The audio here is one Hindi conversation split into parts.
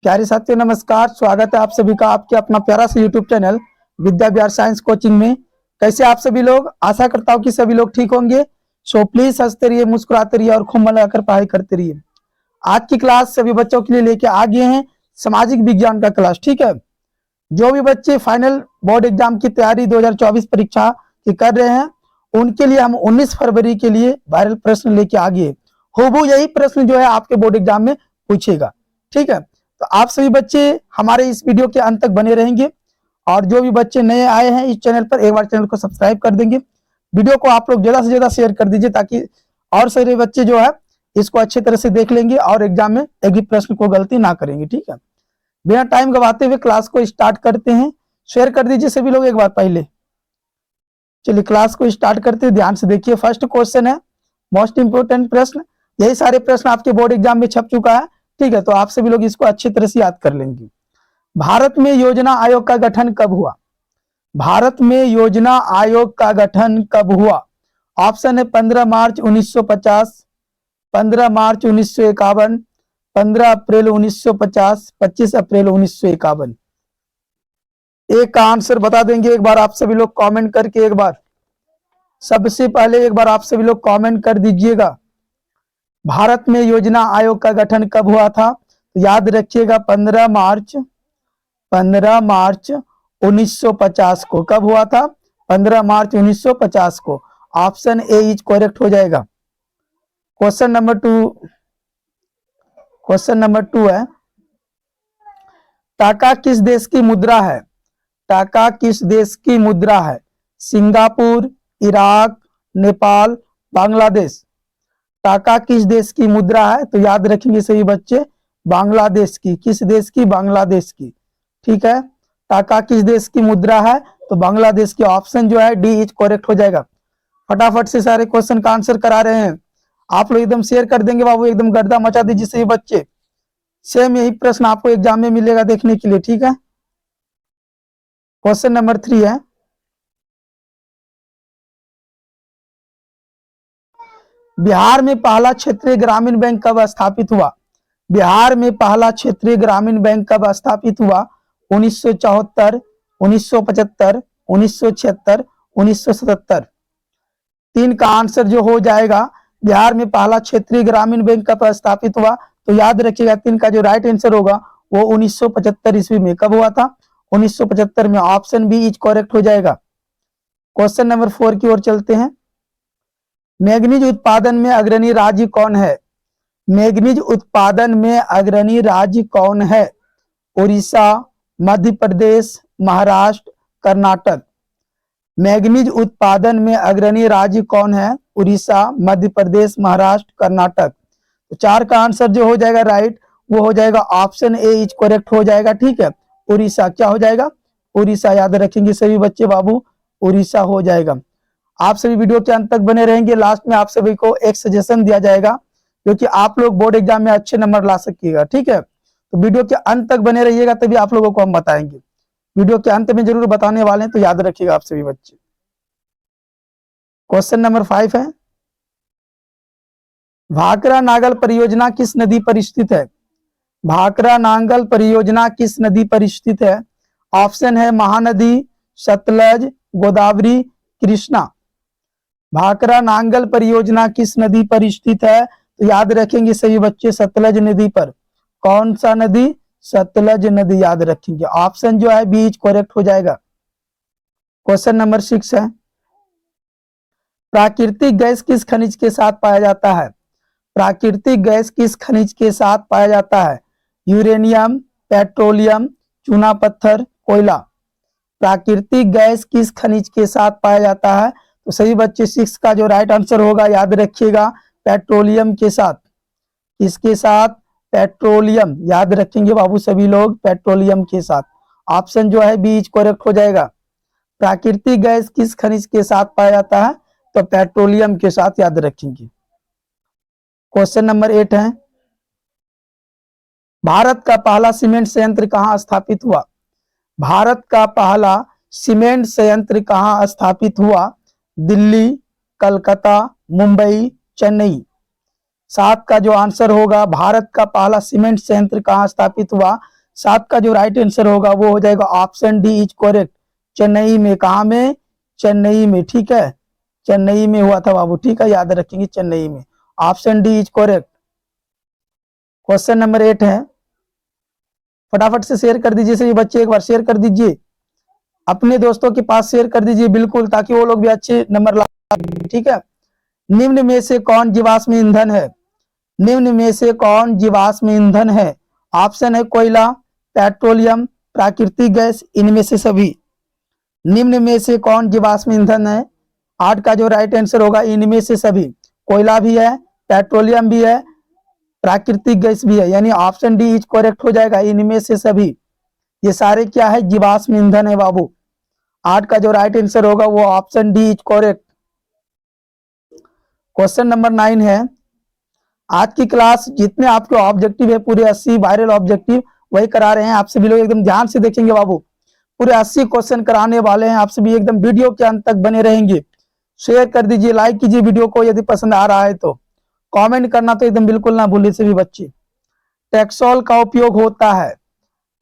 प्यारे साथियों नमस्कार, स्वागत है आप सभी का आपके अपना प्यारा सा YouTube channel Vidya Vihar science coaching में। कैसे आप सभी लोग? आशा करता हूँ कि सभी लोग ठीक होंगे। सो प्लीज हंसते रहिए, मुस्कुराते रहिए और खूब मन लगाकर पढ़ाई करते रहिए। आज की क्लास सभी बच्चों के लिए लेके आ गए हैं सामाजिक विज्ञान का क्लास। ठीक है, जो भी बच्चे फाइनल बोर्ड एग्जाम की तैयारी 2024 परीक्षा की कर रहे हैं उनके लिए हम 19 फरवरी के लिए वायरल प्रश्न लेके आ गए। हूबहू यही प्रश्न जो है आपके बोर्ड एग्जाम में पूछेगा। ठीक है, तो आप सभी बच्चे हमारे इस वीडियो के अंत तक बने रहेंगे और जो भी बच्चे नए आए हैं इस चैनल पर एक बार चैनल को सब्सक्राइब कर देंगे। वीडियो को आप लोग ज्यादा से ज्यादा शेयर कर दीजिए ताकि और सारे बच्चे जो है इसको अच्छी तरह से देख लेंगे और एग्जाम में एक भी प्रश्न को गलती ना करेंगे। ठीक है, बिना टाइम गवाते हुए क्लास को स्टार्ट करते हैं। शेयर कर दीजिए सभी लोग एक बार पहले। चलिए क्लास को स्टार्ट करते हैं, ध्यान से देखिए। फर्स्ट क्वेश्चन है मोस्ट इंपोर्टेंट प्रश्न। यही सारे प्रश्न आपके बोर्ड एग्जाम में छप चुका है। ठीक है, तो आप सभी लोग इसको अच्छी तरह से याद कर लेंगे। भारत में योजना आयोग का गठन कब हुआ? भारत में योजना आयोग का गठन कब हुआ? ऑप्शन है 15 मार्च 1950, 15 मार्च 1951, 15 अप्रैल 1950, 25 अप्रैल 1951। एक का आंसर बता देंगे एक बार आप सभी लोग कमेंट करके। एक बार सबसे पहले एक बार आप सभी लोग कमेंट कर दीजिएगा भारत में योजना आयोग का गठन कब हुआ था। तो याद रखिएगा 15 मार्च 1950 को। कब हुआ था? 15 मार्च 1950 को। ऑप्शन ए इज करेक्ट हो जाएगा। क्वेश्चन नंबर टू है टाका किस देश की मुद्रा है? टाका किस देश की मुद्रा है? Singapore, Iraq, Nepal, Bangladesh. टाका किस देश की मुद्रा है? तो याद रखेंगे सभी बच्चे, बांग्लादेश की। किस देश की? बांग्लादेश की। ठीक है, टाका किस देश की मुद्रा है? तो बांग्लादेश की। ऑप्शन जो है डी इज करेक्ट हो जाएगा। फटाफट से सारे क्वेश्चन का आंसर करा रहे हैं आप लोग। एकदम शेयर कर देंगे बाबू, एकदम गर्दा मचा दीजिए सभी बच्चे। सेम यही प्रश्न आपको एग्जाम में मिलेगा देखने के लिए। ठीक है, क्वेश्चन नंबर 3 है बिहार में पहला क्षेत्रीय ग्रामीण बैंक कब स्थापित हुआ? बिहार में पहला क्षेत्रीय ग्रामीण बैंक कब स्थापित हुआ? 1974, 1975, 1976, 1977। 3 का आंसर जो हो जाएगा बिहार में पहला क्षेत्रीय ग्रामीण बैंक कब स्थापित हुआ। तो याद रखिएगा 3 का जो राइट आंसर होगा वो 1975 ईस्वी में। कब हुआ था? 1975 में। ऑप्शन बी इज करेक्ट हो जाएगा। क्वेश्चन नंबर 4 की ओर चलते हैं। मैग्नीज उत्पादन में अग्रणी राज्य कौन है? मैग्नीज उत्पादन में अग्रणी राज्य कौन है? उड़ीसा, मध्य प्रदेश, महाराष्ट्र, कर्नाटक। मैग्नीज उत्पादन में अग्रणी राज्य कौन है? उड़ीसा, मध्य प्रदेश, महाराष्ट्र, कर्नाटक। तो 4 का आंसर जो हो जाएगा राइट वो हो जाएगा ऑप्शन ए इज करेक्ट हो जाएगा। ठीक है, उड़ीसा। क्या हो जाएगा? उड़ीसा। याद रखेंगे सभी बच्चे बाबू, उड़ीसा हो जाएगा। आप सभी वीडियो के अंत तक बने रहेंगे। लास्ट में आप सभी को एक सजेशन दिया जाएगा क्योंकि आप लोग बोर्ड एग्जाम में अच्छे नंबर ला सकिएगा। ठीक है, तो वीडियो के अंत तक बने रहिएगा तभी आप लोगों को हम बताएंगे। वीडियो के अंत में जरूर बताने वाले हैं, तो याद रखिएगा आप सभी बच्चे। क्वेश्चन नंबर 5 है भाखरा नांगल परियोजना किस नदी पर स्थित है? भाखरा नांगल परियोजना किस नदी पर स्थित है? ऑप्शन है महानदी, सतलज, गोदावरी, कृष्णा। भाखरा नांगल परियोजना किस नदी पर स्थित है? तो याद रखेंगे सभी बच्चे सतलज नदी पर। कौन सा नदी? सतलज नदी। याद रखेंगे। ऑप्शन जो है बी इज करेक्ट हो जाएगा। क्वेश्चन नंबर 6 है प्राकृतिक गैस किस खनिज के साथ पाया जाता है? प्राकृतिक गैस किस खनिज के साथ पाया जाता है? यूरेनियम, पेट्रोलियम, चूना पत्थर, कोयला। प्राकृतिक गैस किस खनिज के साथ पाया जाता है? तो सही बच्चे 6 का जो राइट आंसर होगा याद रखिएगा पेट्रोलियम के साथ। किसके साथ? पेट्रोलियम। याद रखेंगे बाबू सभी लोग, पेट्रोलियम के साथ। ऑप्शन जो है बी इज करेक्ट हो जाएगा। प्राकृतिक गैस किस खनिज के साथ पाया जाता है? तो पेट्रोलियम के साथ। याद रखेंगे। क्वेश्चन नंबर 8 है भारत का पहला सीमेंट संयंत्र कहां स्थापित हुआ? भारत का पहला सीमेंट संयंत्र कहां स्थापित हुआ? दिल्ली, कलकत्ता, मुंबई, चेन्नई। 7 का जो आंसर होगा भारत का पहला सीमेंट संयंत्र कहां स्थापित हुआ? 7 का जो राइट आंसर होगा वो हो जाएगा option D is correct. Chennai में, कहा में? चेन्नई में, ठीक है, चेन्नई में हुआ था बाबू, ठीक है, याद रखेंगे चेन्नई में। Option D is correct. Question number 8 है, फटाफट से शेयर कर दीजिए सभी बच्चे, एक बार शेयर कर दीजिए, अपने दोस्तों के पास शेयर कर दीजिए बिल्कुल, ताकि वो लोग भी अच्छे नंबर ला, ठीक है। निम्न में से कौन जीवाश्म ईंधन है? निम्न में से कौन जीवाश्म ईंधन है? ऑप्शन है कोयला, पेट्रोलियम, प्राकृतिक गैस, इनमें से सभी। निम्न में से कौन जीवाश्म ईंधन है? 8 का जो राइट आंसर होगा इनमें से सभी। कोयला भी है, पेट्रोलियम भी है, प्राकृतिक गैस भी है, यानी ऑप्शन डी इज करेक्ट हो जाएगा, इनमें से सभी। ये सारे क्या है? जीवाश्म ईंधन है बाबू। 8 का जो राइट आंसर होगा वो option D is correct. Question number 9 है, आज की क्लास जितने आपके ऑब्जेक्टिव है पूरे 80 वायरल ऑब्जेक्टिव वही करा रहे हैं। आप सभी लोग एकदम ध्यान से देखेंगे बाबू, पूरे 80 क्वेश्चन कराने वाले हैं। आप सभी एकदम वीडियो के अंत तक बने रहेंगे। शेयर कर दीजिए, लाइक कीजिए वीडियो को, यदि पसंद आ रहा है तो कमेंट करना तो एकदम बिल्कुल ना भूलिए सभी बच्चे। टैक्सोल का उपयोग होता है,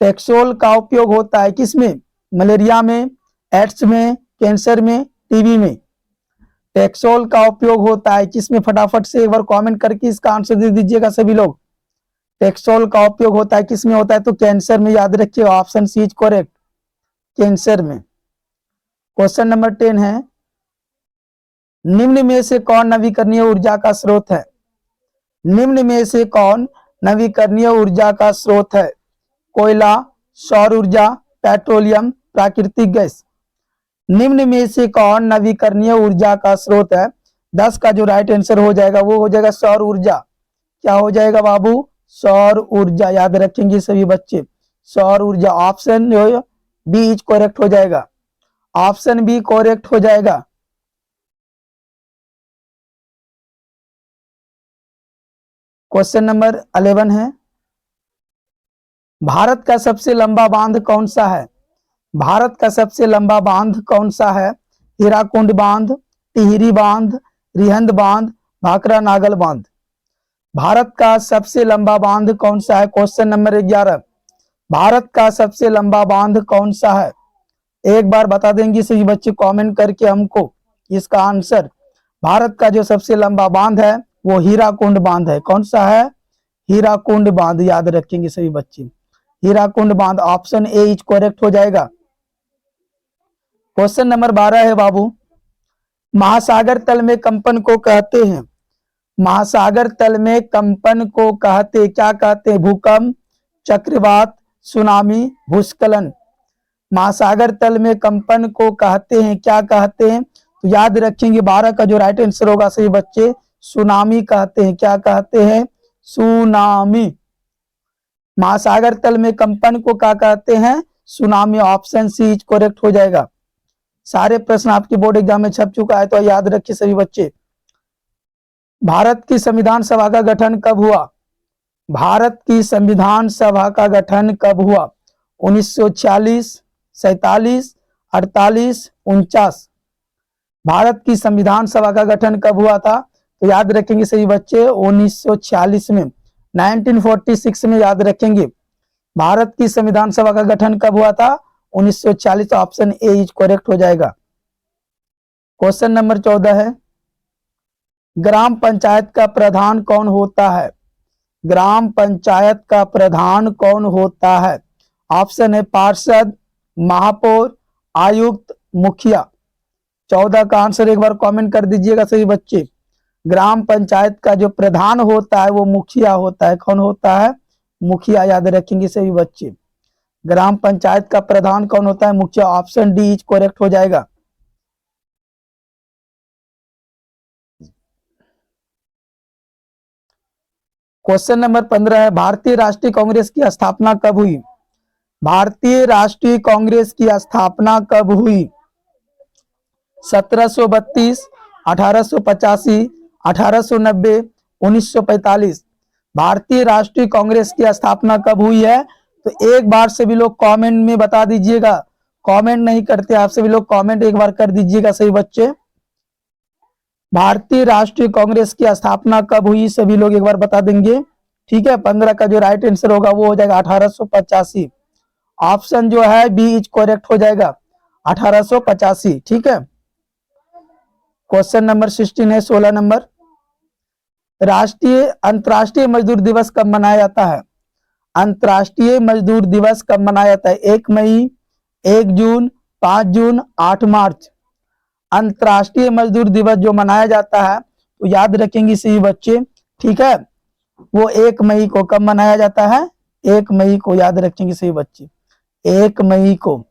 टैक्सोल का उपयोग होता है किसमें? मलेरिया में, एड्स में, कैंसर में, टीबी में। टैक्सोल का उपयोग होता है किसमें? फटाफट से एक बार कमेंट करके इसका आंसर दे दीजिएगा सभी लोग। टैक्सोल का उपयोग होता है किसमें होता है? तो कैंसर में, याद रखिए option C is correct, cancer में। क्वेश्चन नंबर 10 है, निम्न में से कौन नवीकरणीय ऊर्जा का स्रोत है? निम्न में से कौन नवीकरणीय ऊर्जा का स्रोत है? कोयला, सौर ऊर्जा, पेट्रोलियम, प्राकृतिक गैस। निम्न में से कौन नवीकरणीय ऊर्जा का स्रोत है? 10 का जो राइट आंसर हो जाएगा वो हो जाएगा सौर ऊर्जा। क्या हो जाएगा बाबू? सौर ऊर्जा, याद रखेंगे सभी बच्चे, सौर ऊर्जा। ऑप्शन बी इज करेक्ट हो जाएगा, ऑप्शन बी करेक्ट हो जाएगा। क्वेश्चन नंबर 11 है, भारत का सबसे लंबा बांध कौन सा है? भारत का सबसे लंबा बांध कौन सा है? हीराकुंड बांध, टिहरी बांध, रिहंद बांध, भाखड़ा नागल बांध। भारत का सबसे लंबा बांध कौन सा है? क्वेश्चन नंबर 11, भारत का सबसे लंबा बांध कौन सा है? एक बार बता देंगे सभी बच्चे कमेंट करके हमको इसका आंसर। भारत का जो सबसे लंबा बांध है वो हीराकुंड बांध है। कौन सा है? हीराकुंड बांध, याद रखेंगे सभी बच्चे, हीराकुंड बांध। ऑप्शन ए इज करेक्ट हो जाएगा। क्वेश्चन नंबर 12 है बाबू, महासागर तल में कंपन को कहते हैं, महासागर तल में कंपन को कहते क्या कहते हैं? भूकंप, चक्रवात, सुनामी, भूस्खलन। महासागर तल में कंपन को कहते हैं क्या कहते हैं? तो याद रखेंगे 12 का जो राइट आंसर होगा सही बच्चे, सुनामी कहते हैं। क्या कहते हैं? सुनामी। महासागर तल में कंपन को क्या कहते हैं? Tsunami. Option C is correct हो जाएगा। सारे प्रश्न आपके बोर्ड एग्जाम में छप चुका है तो याद रखिए सभी बच्चे। भारत की संविधान सभा का गठन कब हुआ? भारत की संविधान सभा का गठन कब हुआ? 1946, 47, 48, 49। भारत की संविधान सभा का गठन कब हुआ था? तो याद रखेंगे सभी बच्चे 1946 में, 1946 में, याद रखेंगे। भारत की संविधान सभा का गठन कब हुआ था? 1940। ऑप्शन ए इज करेक्ट हो जाएगा। क्वेश्चन नंबर 14 है, ग्राम पंचायत का प्रधान कौन होता है? ग्राम पंचायत का प्रधान कौन होता है? ऑप्शन है पार्षद, महापौर, आयुक्त, मुखिया। 14 का आंसर एक बार कमेंट कर दीजिएगा सभी बच्चे। ग्राम पंचायत का जो प्रधान होता है वो मुखिया होता है। कौन होता है? मुखिया, याद रखेंगे सभी बच्चे। ग्राम पंचायत का प्रधान कौन होता है? मुखिया। ऑप्शन डी इज करेक्ट हो जाएगा। क्वेश्चन नंबर 15 है, भारतीय राष्ट्रीय कांग्रेस की स्थापना कब हुई? भारतीय राष्ट्रीय कांग्रेस की स्थापना कब हुई? 1732, 1885, 1890, 1945। भारतीय राष्ट्रीय कांग्रेस की स्थापना कब हुई है? तो एक बार सभी लोग कमेंट में बता दीजिएगा। कमेंट नहीं करते आप सभी लोग, कमेंट एक बार कर दीजिएगा सही बच्चे। भारतीय राष्ट्रीय कांग्रेस की स्थापना कब हुई? सभी लोग एक बार बता देंगे। ठीक है, 15 का जो राइट आंसर होगा वो हो जाएगा 1885। ऑप्शन जो है बी इज करेक्ट हो जाएगा 1885। ठीक है, क्वेश्चन नंबर 16 है, 16 नंबर। अंतर्राष्ट्रीय मजदूर दिवस कब मनाया जाता है? अंतर्राष्ट्रीय मजदूर दिवस कब मनाया जाता है? 1 मई, 1 जून, 5 जून, 8 मार्च। अंतर्राष्ट्रीय मजदूर दिवस जो मनाया जाता है तो याद रखेंगे सभी बच्चे, ठीक है, वो 1 मई को कब मनाया जाता है? 1 मई को याद रखेंगे सभी बच्चे, 1 मई को,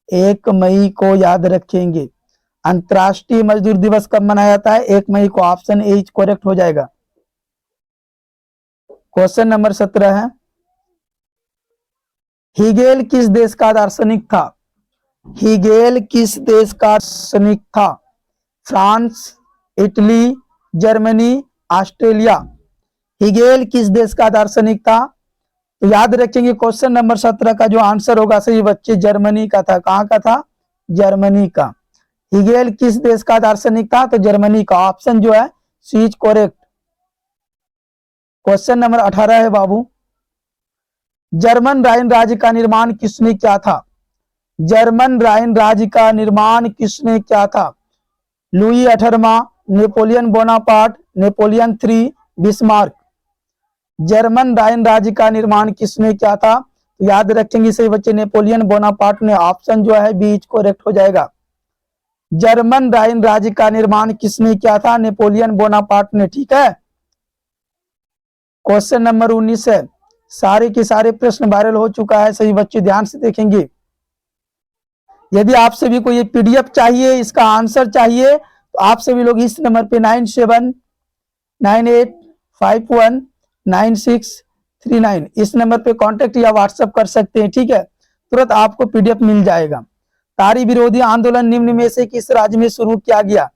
1 मई को याद रखेंगे। अंतर्राष्ट्रीय मजदूर दिवस कब मनाया जाता है? 1 मई को। ऑप्शन ए करेक्ट हो जाएगा। क्वेश्चन नंबर 17 है, हीगेल किस देश का दार्शनिक था? हीगेल किस देश का दार्शनिक था? France, Italy, Germany, Australia. Hegel किस देश का दार्शनिक था? तो याद रखेंगे क्वेश्चन नंबर 17 का जो आंसर होगा सही बच्चे जर्मनी का था। कहां का था? जर्मनी का। हीगेल किस देश का दार्शनिक था? तो जर्मनी का। ऑप्शन जो है सी इज करेक्ट। क्वेश्चन नंबर 18 है बाबू, जर्मन राइन राज्य का निर्माण किसने किया था? जर्मन राइन राज्य का निर्माण किसने किया था? लुई 18वां, Napoleon Bonaparte, Napoleon 3, Bismarck. German Rhine राज्य का निर्माण किसने किया था? तो याद रखेंगे सही बच्चे नेपोलियन बोनापार्ट ने। ऑप्शन जो है बी करेक्ट हो जाएगा। जर्मन राइन राज्य का निर्माण किसने किया था? नेपोलियन बोनापार्ट ने। ठीक है, क्वेश्चन नंबर 19 है, सारे के सारे प्रश्न वायरल हो चुका है, सही बच्चे ध्यान से देखेंगे। यदि आप सभी को ये पीडीएफ चाहिए, इसका आंसर चाहिए, तो आप सभी लोग इस नंबर पे 9798519639 इस नंबर पे कांटेक्ट या व्हाट्सएप कर सकते हैं। ठीक है, तुरंत आपको पीडीएफ मिल जाएगा। तारी विरोधी आंदोलन निम्न में से किस राज्य में शुरू किया गया?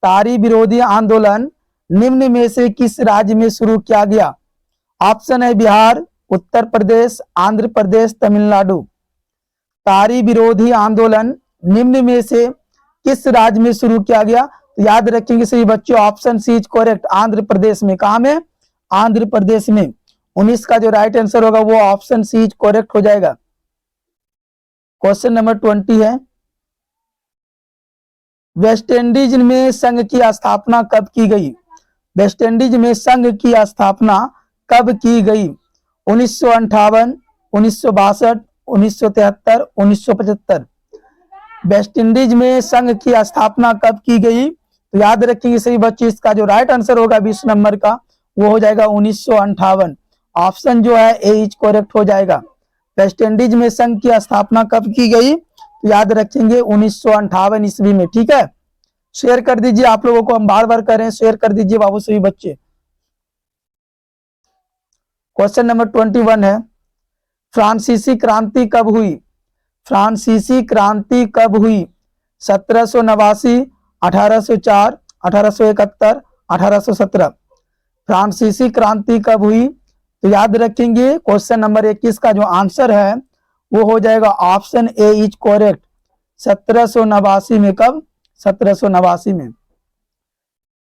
तारी विरोधी आंदोलन निम्न में से किस राज्य में शुरू किया गया? ऑप्शन है बिहार, उत्तर प्रदेश, आंध्र प्रदेश, तमिलनाडु। तारी विरोधी आंदोलन निम्न में से किस राज्य में शुरू किया गया? तो याद रखेंगे सभी बच्चों option C is correct, Andhra Pradesh में। कहां में? आंध्र प्रदेश में। 19 का जो राइट आंसर होगा वो ऑप्शन सी इज करेक्ट हो जाएगा। क्वेश्चन नंबर 20 है, वेस्ट इंडीज में संघ की स्थापना कब की गई? वेस्ट इंडीज में संघ की स्थापना कब की गई? 1958, 1962, 1973, 1975। वेस्ट इंडीज में संघ की स्थापना कब की गई? तो याद रखिए सही बच्चे, इसका जो राइट आंसर होगा 20 नंबर का वो हो जाएगा 1958। ऑप्शन जो है ए इज करेक्ट हो जाएगा। वेस्ट इंडीज में संघ की स्थापना कब की गई? तो याद रखेंगे 1958 ईस्वी में। ठीक है, शेयर कर दीजिए, आप लोगों को हम बार बार कर रहे हैं, शेयर कर दीजिए बाबू सभी बच्चे। क्वेश्चन नंबर 21 है, फ्रांसीसी क्रांति कब हुई? फ्रांसीसी क्रांति कब हुई? 1789, 1804, 1871, 1817। फ्रांसीसी क्रांति कब हुई? तो याद रखेंगे क्वेश्चन नंबर 21 का जो आंसर है वो हो जाएगा ऑप्शन ए इज करेक्ट, 1789 में। कब? 1789 में।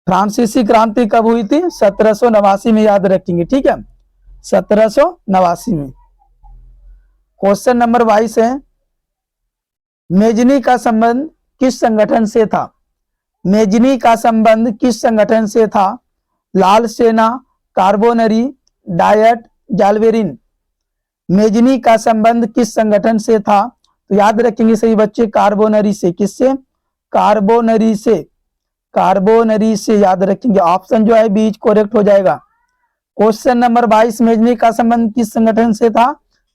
फ्रांसीसी क्रांति कब हुई थी? 1789 में, याद रखेंगे। ठीक है, 1789 में। क्वेश्चन नंबर 22 है, मेजनी का संबंध किस संगठन से था? मेजनी का संबंध किस संगठन से था? लाल सेना, कार्बोनरी, डायट, जालवेरिन। मेजनी का संबंध किस संगठन से था? तो याद रखेंगे सही बच्चे कार्बोनरी से। किससे? कार्बोनरी से। कार्बोनरी से याद रखेंगे। ऑप्शन जो है बी करेक्ट हो जाएगा। क्वेश्चन नंबर 22, मेजनी का संबंध किस संगठन से था?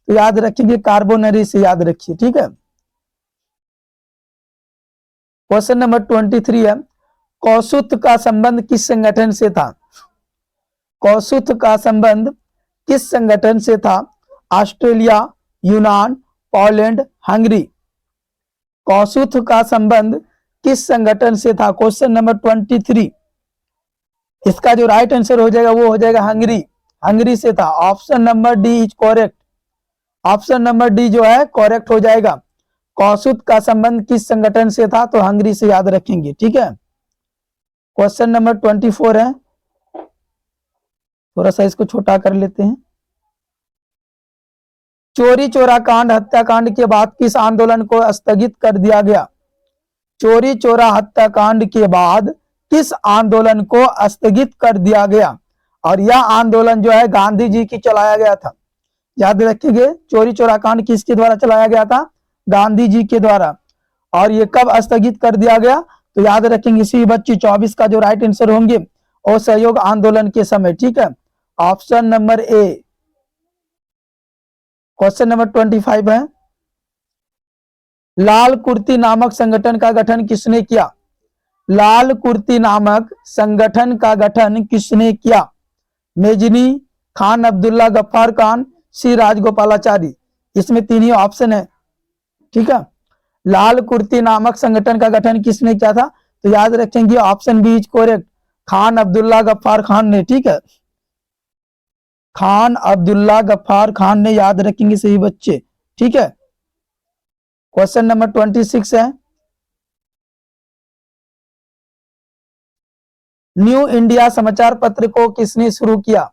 तो याद रखेंगे कार्बोनरी से, याद रखिए। ठीक है, क्वेश्चन नंबर 23 है, कौसुत का संबंध किस संगठन से था? कौसुत का संबंध किस संगठन से था? ऑस्ट्रेलिया, यूनान, पोलैंड, हंगरी। कौसुत का संबंध किस संगठन से था? क्वेश्चन नंबर 23, इसका जो राइट आंसर हो जाएगा वो हो जाएगा हंगरी। हंगरी से था। Option number D is correct. Option number D जो है करेक्ट हो जाएगा। कौसुत का संबंध किस संगठन से था? तो हंगरी से, याद रखेंगे। ठीक है, क्वेश्चन नंबर 24 है, थोड़ा सा इसको छोटा कर लेते हैं। चोरी चोरा कांड हत्याकांड के बाद किस आंदोलन को स्थगित कर दिया गया? चोरी चोरा हत्याकांड के बाद किस आंदोलन को स्थगित कर दिया गया? और यह आंदोलन जो है गांधी जी की चलाया गया था। याद रखेंगे, चोरी चोरा कांड किसके द्वारा चलाया गया था? गांधी जी के द्वारा। और ये कब स्थगित कर दिया गया? तो याद रखेंगे इसी बच्ची 24 का जो राइट आंसर होंगे असहयोग आंदोलन के समय। ठीक है, ऑप्शन नंबर ए। क्वेश्चन नंबर 25 है, लाल कुर्ती नामक संगठन का गठन किसने किया? लाल कुर्ती नामक संगठन का गठन किसने किया? मेजनी, खान अब्दुल्ला गफ्फार खान, सी राजगोपालाचारी। इसमें तीन ही ऑप्शन है। ठीक है, लाल कुर्ती नामक संगठन का गठन किसने किया था? तो याद रखेंगे option B is correct, Khan Abdullah Ghaffar Khan ने। ठीक है, खान अब्दुल्ला गफ्फार खान ने, याद रखेंगे सही बच्चे। ठीक है, क्वेश्चन नंबर 26 है, न्यू इंडिया समाचार पत्र को किसने शुरू किया?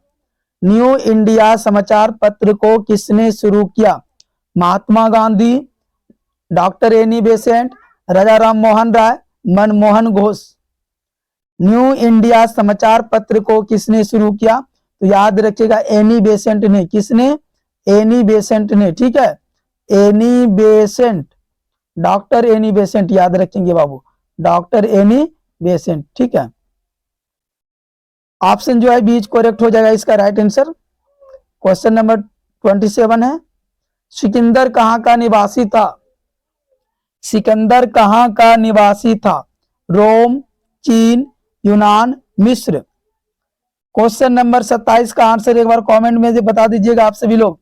न्यू इंडिया समाचार पत्र को किसने शुरू किया? Mahatma Gandhi, doctor Annie Besant, राजा राम मोहन राय, मनमोहन घोष। न्यू इंडिया समाचार पत्र को किसने शुरू किया? तो याद रखिएगा एनी बेसेंट ने। किसने? एनी बेसेंट ने। ठीक है, Annie Besant, doctor Annie Besant, याद रखेंगे बाबू, डॉक्टर एनी बेसेंट। ठीक है, ऑप्शन जो है बीच करेक्ट हो जाएगा इसका राइट आंसर। क्वेश्चन नंबर 27 है, सिकंदर कहां का निवासी था? सिकंदर कहां का निवासी था? रोम, चीन, यूनान, मिस्र। क्वेश्चन नंबर 27 का आंसर एक बार कमेंट में से बता दीजिएगा आप सभी लोग।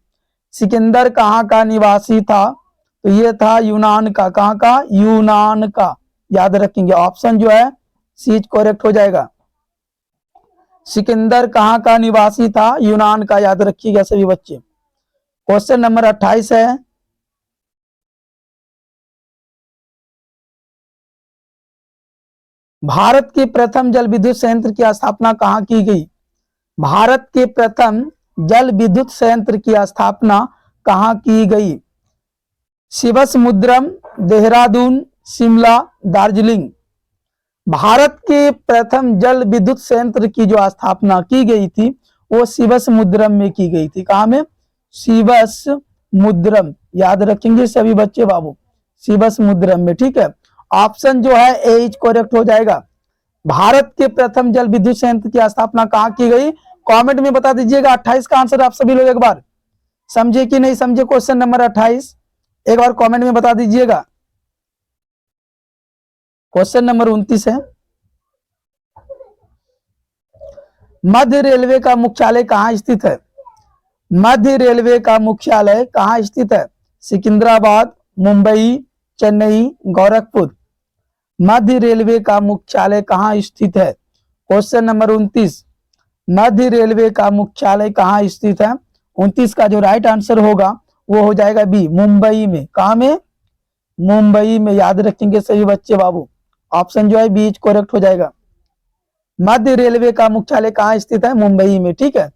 सिकंदर कहां का निवासी था? तो ये था यूनान का। कहां का? यूनान का। याद रखेंगे ऑप्शन जो है सी करेक्ट हो जाएगा। सिकंदर कहां का निवासी था? यूनान का। याद रखिएगा सभी बच्चे। क्वेश्चन नंबर 28 है, भारत के प्रथम जल विद्युत संयंत्र की स्थापना कहां की गई? भारत के प्रथम जल विद्युत संयंत्र की स्थापना कहां की गई? शिवसमुद्रम, देहरादून, शिमला, दार्जिलिंग। भारत के प्रथम जल विद्युत संयंत्र की जो स्थापना की गई थी वो शिवसमुद्रम में की गई थी। कहां में? शिवसमुद्रम। याद रखेंगे सभी बच्चे बाबू, शिवसमुद्रम में। ठीक है, ऑप्शन जो है ए इज करेक्ट हो जाएगा। भारत के प्रथम जल विद्युत संयंत्र की स्थापना कहां की गई? कमेंट में बता दीजिएगा 28 का आंसर आप सभी लोग एक बार। समझे कि नहीं समझे क्वेश्चन नंबर 28? एक बार कमेंट में बता दीजिएगा। क्वेश्चन नंबर 29 है, मध्य रेलवे का मुख्यालय कहां स्थित है? मध्य रेलवे का मुख्यालय कहां स्थित है? सिकंदराबाद, मुंबई, चेन्नई, गोरखपुर। मध्य रेलवे का मुख्यालय कहां स्थित है? क्वेश्चन नंबर 29, मध्य रेलवे का मुख्यालय कहां स्थित है? 29 का जो राइट आंसर होगा वो हो जाएगा बी, मुंबई में। कहां में? मुंबई में। याद रखेंगे सभी बच्चे बाबू, ऑप्शन जो है बी करेक्ट हो जाएगा। मध्य रेलवे का मुख्यालय कहां स्थित है? मुंबई में। ठीक है,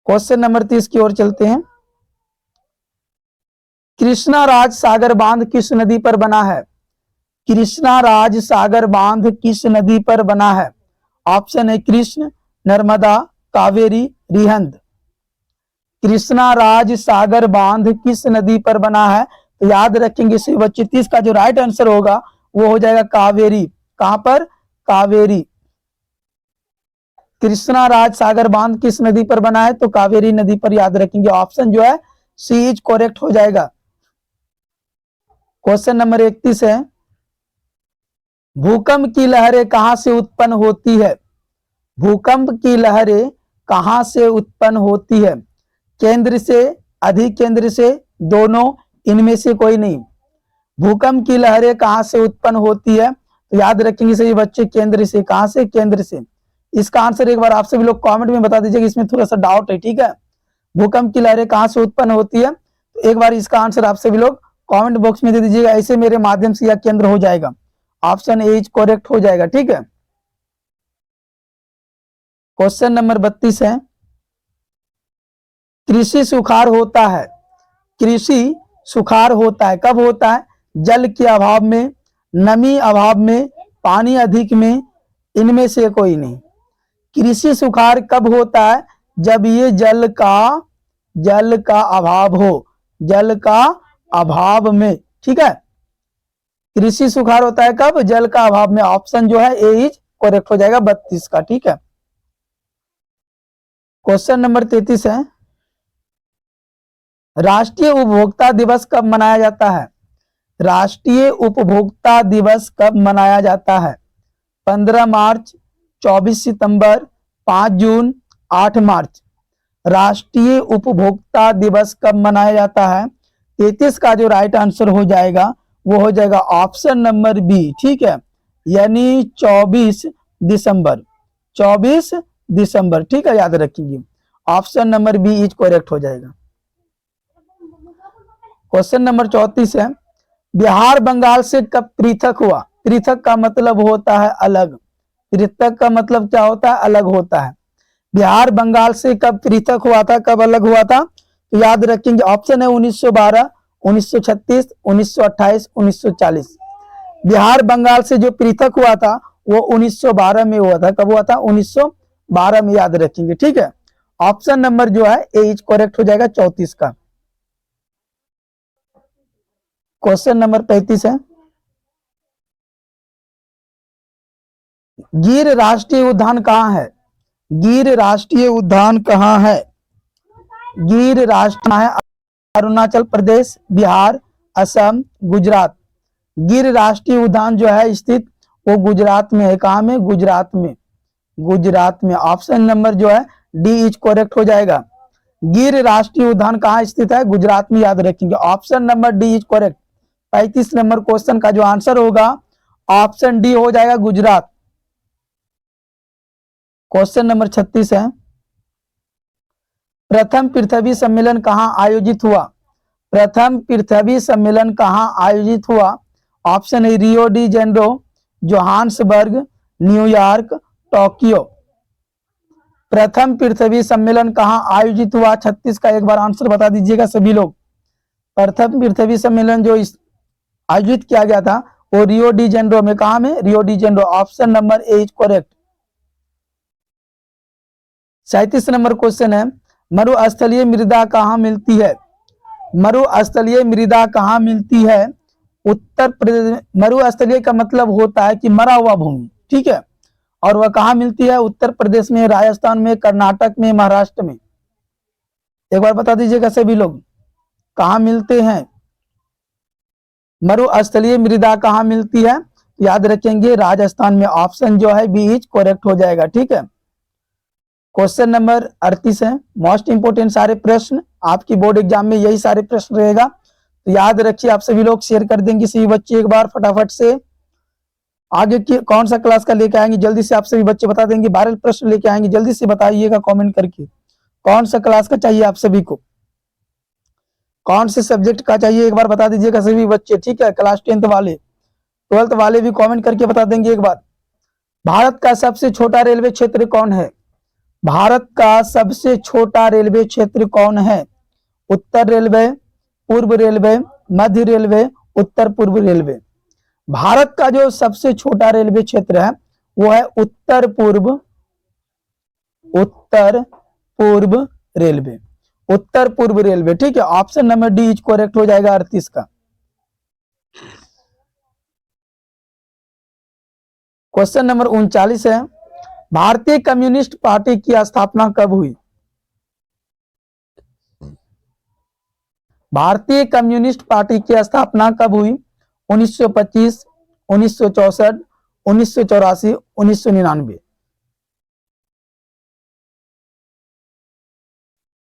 क्वेश्चन नंबर 30 की ओर चलते हैं, कृष्णा राज सागर बांध किस नदी पर बना है? कृष्णा राज सागर बांध किस नदी पर बना है? ऑप्शन है कृष्ण, नर्मदा, कावेरी, रिहंद। कृष्णा राज सागर बांध किस नदी पर बना है? तो याद रखेंगे इसी बच्चे 30 का जो राइट आंसर होगा वो हो जाएगा कावेरी। कहां पर? कावेरी। कृष्णा राज सागर बांध किस नदी पर बना है? तो कावेरी नदी पर। याद रखेंगे ऑप्शन जो है सी इज करेक्ट हो जाएगा। क्वेश्चन नंबर 31 है, भूकंप की लहरें कहां से उत्पन्न होती है? भूकंप की लहरें कहां से उत्पन्न होती है? केंद्र से, अधिक केंद्र से, दोनों, इनमें से कोई नहीं। भूकंप की लहरें कहां से उत्पन्न होती है? तो याद रखेंगे सभी बच्चे केंद्र से। कहां से? केंद्र से। इसका आंसर एक बार आप सभी लोग कमेंट में बता दीजिएगा, इसमें थोड़ा सा डाउट है। ठीक है, भूकंप की लहरें कहां से उत्पन्न होती है? तो एक बार इसका आंसर आप सभी लोग कमेंट बॉक्स में दे दीजिएगा, ऐसे मेरे माध्यम से यह केंद्र हो जाएगा। ऑप्शन ए इज करेक्ट हो जाएगा। ठीक है, क्वेश्चन नंबर 32 है, कृषि सुखाड़ होता है, कृषि सुखाड़ होता है कब होता है? जल के अभाव में, नमी अभाव में, पानी अधिक में, इनमें से कोई नहीं। कृषि सुखाड़ कब होता है? जब ये जल का अभाव हो, जल का अभाव में, ठीक है। कृषि सुखाड़ होता है कब? जल का अभाव में। ऑप्शन जो है ए इज करेक्ट हो जाएगा 32 का, ठीक है। क्वेश्चन नंबर 33 है, राष्ट्रीय उपभोक्ता दिवस कब मनाया जाता है? राष्ट्रीय उपभोक्ता दिवस कब मनाया जाता है? 15 मार्च, 24 सितंबर, 5 जून, 8 मार्च। राष्ट्रीय उपभोक्ता दिवस कब मनाया जाता है? 33 का जो राइट आंसर हो जाएगा वो हो जाएगा ऑप्शन नंबर बी, ठीक है, यानी 24 दिसंबर, 24 दिसंबर, ठीक है, याद रखेंगे। Option number B is correct हो जाएगा। क्वेश्चन नंबर 34 है, बिहार बंगाल से कब पृथक हुआ? पृथक का मतलब होता है अलग, पृथक का मतलब क्या होता है? अलग होता है। बिहार बंगाल से कब पृथक हुआ था, कब अलग हुआ था? तो याद रखेंगे, ऑप्शन है 1912, 1936, 1928, 1940। बिहार बंगाल से जो पृथक हुआ था वो 1912 में हुआ था। कब हुआ था? 1912 में, याद रखेंगे, ठीक है। ऑप्शन नंबर जो है ए इज करेक्ट हो जाएगा 34 का। क्वेश्चन नंबर 35 है, गिर राष्ट्रीय उद्यान कहाँ है? गिर राष्ट्रीय उद्यान कहाँ है? गिर राष्ट्रीय है अरुणाचल प्रदेश, बिहार, असम, गुजरात। गिर राष्ट्रीय उद्यान जो है स्थित वो गुजरात में है। कहाँ में? गुजरात में, गुजरात में। ऑप्शन नंबर जो है डी इज करेक्ट हो जाएगा। गिर राष्ट्रीय उद्यान कहाँ स्थित है? गुजरात में, याद रखेंगे। Option number D is correct. 35 number question का जो आंसर होगा ऑप्शन डी हो जाएगा, गुजरात। क्वेश्चन नंबर 36 है, प्रथम पृथ्वी सम्मेलन कहाँ आयोजित हुआ? प्रथम पृथ्वी सम्मेलन कहाँ आयोजित हुआ? ऑप्शन है रियो de Janeiro, Johannesburg, New York, Tokyo. प्रथम पृथ्वी सम्मेलन कहाँ आयोजित हुआ? 36 का एक बार आंसर बता दीजिएगा सभी लोग। प्रथम पृथ्वी सम्मेलन जो आयोजित किया गया था वो रियो डी जेनेरो में। कहाँ में? रियो de Janeiro. Option number A is correct. 37 number question है, मरुस्थलीय मृदा कहाँ मिलती है? मरुस्थलीय मृदा कहाँ मिलती है? उत्तर प्रदेश। मरुस्थलीय का मतलब होता है कि मरा हुआ भूमि, ठीक है, और वह कहाँ मिलती है? उत्तर प्रदेश में, राजस्थान में, कर्नाटक में, महाराष्ट्र में। एक बार बता दीजिएगा सभी लोग, कहाँ मिलते हैं मरुस्थलीय मृदा? कहाँ मिलती है? याद रखेंगे राजस्थान में। ऑप्शन जो है बी इज करेक्ट हो जाएगा, ठीक है। क्वेश्चन नंबर 38 है, मोस्ट इंपोर्टेंट सारे प्रश्न आपकी बोर्ड एग्जाम में यही सारे प्रश्न रहेगा, तो याद रखिए। आप सभी लोग शेयर कर देंगे सभी बच्चे एक बार फटाफट से। आगे की कौन सा क्लास का लेके आएंगे जल्दी से आप सभी बच्चे बता देंगे। 12 प्रश्न लेके आएंगे, जल्दी से बताइएगा कमेंट करके कौन सा क्लास का चाहिए आप सभी को, कौन से सब्जेक्ट का चाहिए एक बार बता दीजिएगा सभी बच्चे, ठीक है। क्लास 10th वाले, 12th वाले भी कमेंट करके बता देंगे एक बार। भारत का सबसे छोटा रेलवे क्षेत्र कौन है? भारत का सबसे छोटा रेलवे क्षेत्र कौन है? उत्तर रेलवे, पूर्व रेलवे, मध्य रेलवे, उत्तर पूर्व रेलवे। भारत का जो सबसे छोटा रेलवे क्षेत्र है वो है उत्तर पूर्व रेलवे, उत्तर पूर्व रेलवे, ठीक है। Option number D is correct हो जाएगा 38 का। क्वेश्चन नंबर 39 है, भारतीय कम्युनिस्ट पार्टी की स्थापना कब हुई? भारतीय कम्युनिस्ट पार्टी की स्थापना कब हुई? 1925, 1964, 1984, 1999।